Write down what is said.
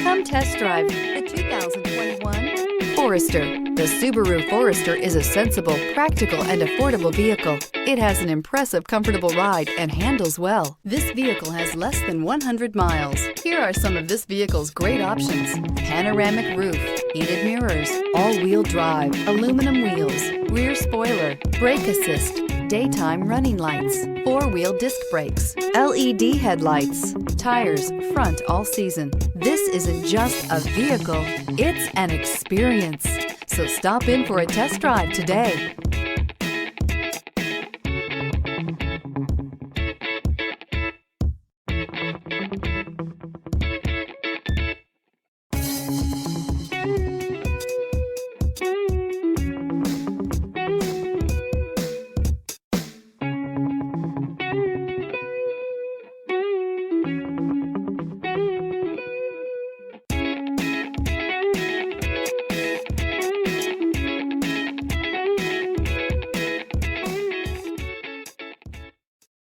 Come test drive the 2021 Forester. The Subaru Forester is a sensible, practical, and affordable vehicle. It has an impressive, comfortable ride and handles well. This vehicle has less than 100 miles. Here are some of this vehicle's great options: panoramic roof, heated mirrors, all-wheel drive, aluminum wheels, rear spoiler, brake assist, daytime running lights, four-wheel disc brakes, LED headlights, tires front all season. This isn't just a vehicle, it's an experience. So stop in for a test drive today.